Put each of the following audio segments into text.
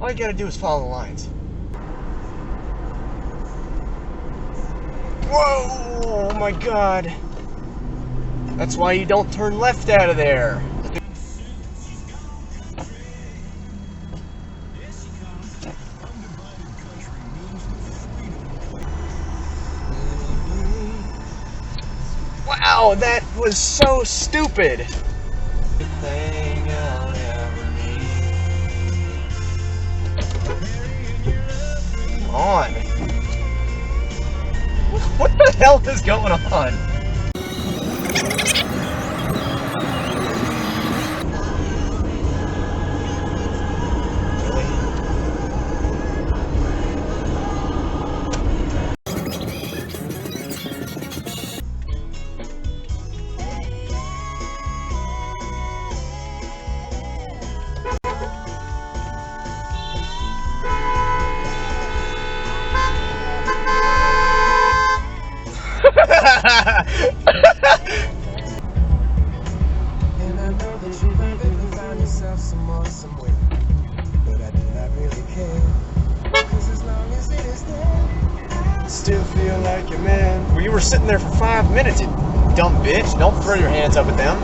All you gotta do is follow the lines. Whoa! Oh my god. That's why you don't turn left out of there. Wow, that was so stupid. Thing I'll ever need. Come on. What the hell is going on? And I know that you perfectly found yourself somewhere, but I do not really care, 'cause as long as it is there, I Still feel like a man. Well, you were sitting there for 5 minutes, you dumb bitch. Don't throw your hands up at them.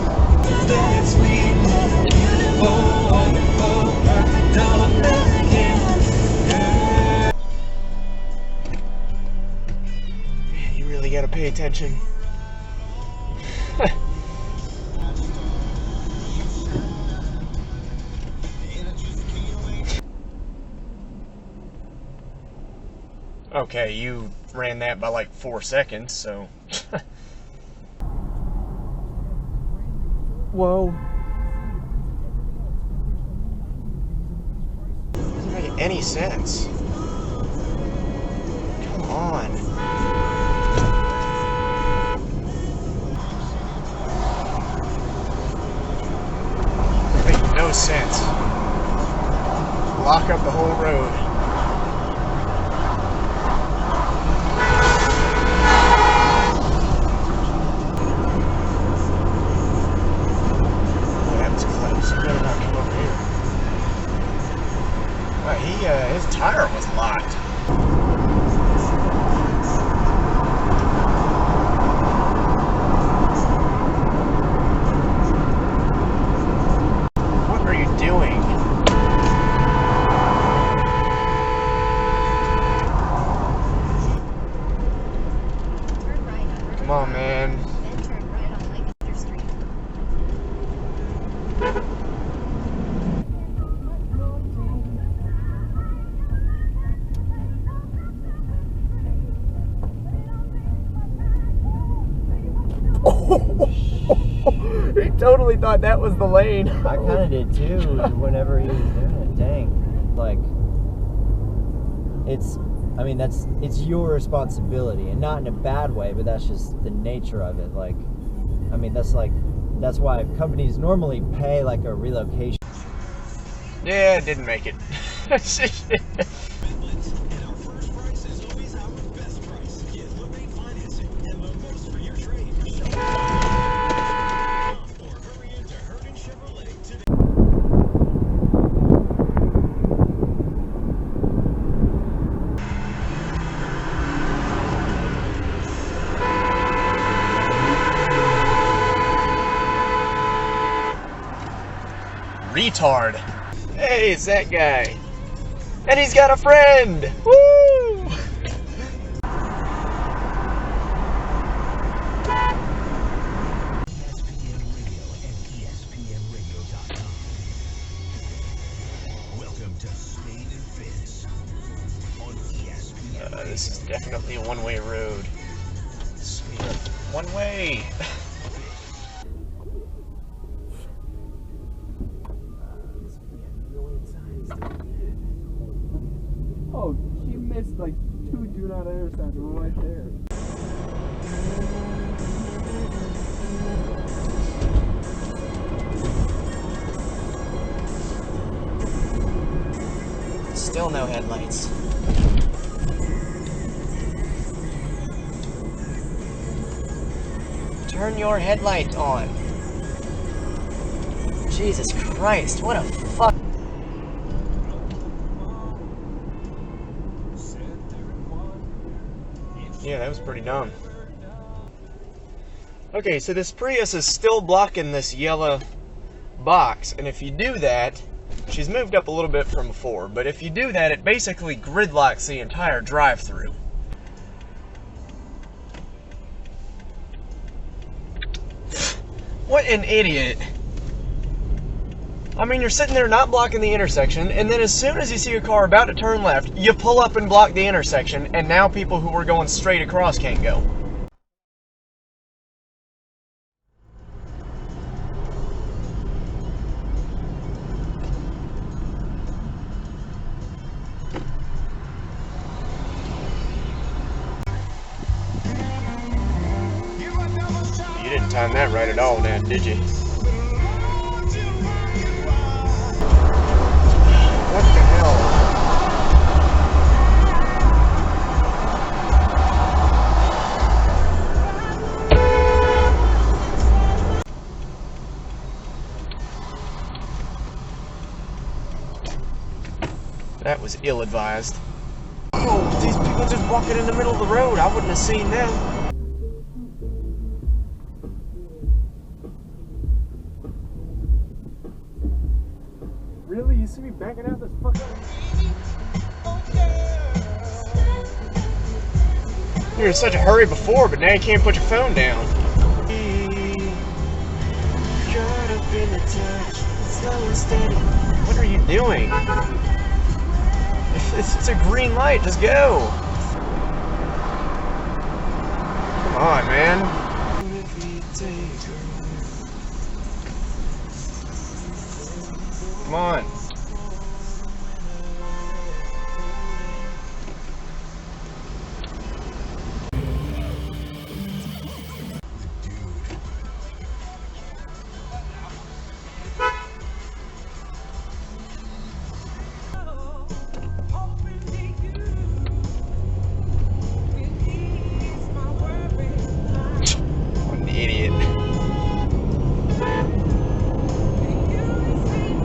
Man, you really gotta pay attention. Okay, you ran that by like 4 seconds, so. Whoa. Doesn't make any sense. Come on. Makes no sense. Block up the whole road. His tire was locked. What are you doing? Come on, man. Then turn right on Lancaster Street. He totally thought that was the lane. I kind of did too whenever he was doing it. Dang. Like, it's your responsibility, and not in a bad way, but that's just the nature of it. Like, I mean, that's why companies normally pay like a relocation. Yeah, it didn't make it. Retard. Hey, it's that guy. And he's got a friend. Woo! Welcome to Spade and Fitz on ESPN. This is definitely a one-way road. Sweet. One way. Oh, she missed like 2 do not enter signs right there. Still no headlights. Turn your headlight on. Jesus Christ, what a fuck. Yeah, that was pretty dumb. Okay, so this Prius is still blocking this yellow box, and if you do that, she's moved up a little bit from before, but if you do that, it basically gridlocks the entire drive-through. What an idiot. I mean, you're sitting there not blocking the intersection, and then as soon as you see a car about to turn left, you pull up and block the intersection, and now people who were going straight across can't go. You didn't time that right at all, Dan, did you? What the hell? That was ill-advised. Oh, these people just walking in the middle of the road. I wouldn't have seen them. Really? You see me backing out this fucking... You were in such a hurry before, but now you can't put your phone down. What are you doing? It's a green light, just go. Come on, man. Come on. What an idiot.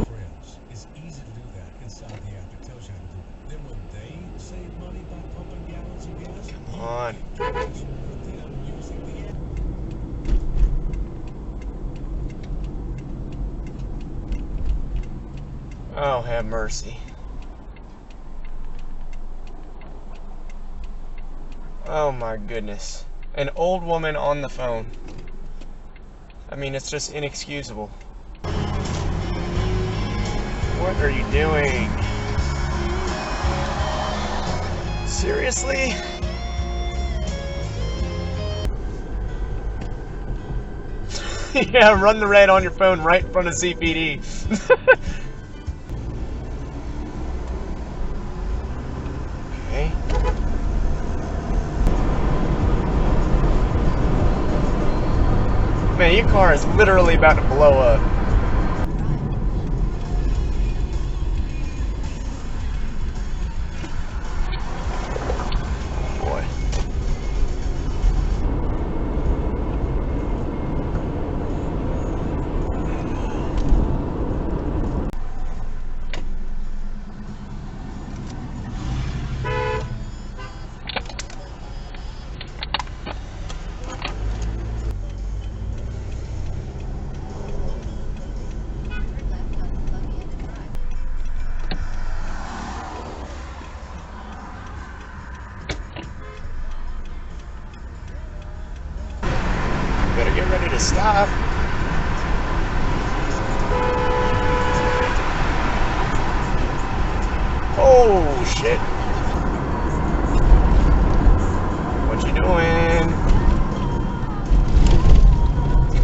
Friends, it's easy to do that inside the app. It tells you how to do it. Then when they save money by pumping gallons of gas, Come on. put them using the app. Oh, have mercy. Oh my goodness. An old woman on the phone. I mean, it's just inexcusable. What are you doing? Seriously? Yeah, run the red on your phone right in front of CPD. Okay. Man, your car is literally about to blow up. Boy. Better get ready to stop. Oh shit. What you doing?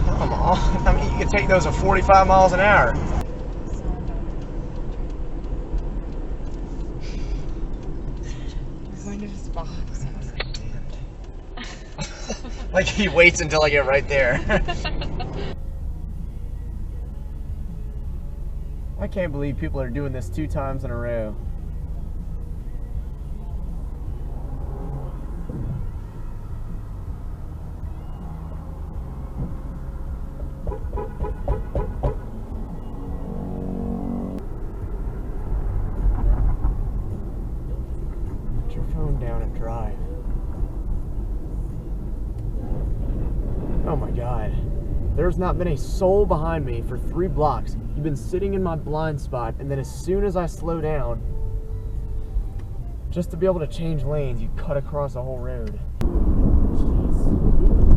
Come on. I mean, you can take those at 45 miles an hour. I'm going to this box. Like he waits until I get right there. I can't believe people are doing this 2 times in a row. Put your phone down and drive. Oh my God. There's not been a soul behind me for 3 blocks. You've been sitting in my blind spot, and then as soon as I slow down, just to be able to change lanes, you cut across a whole road. Jeez.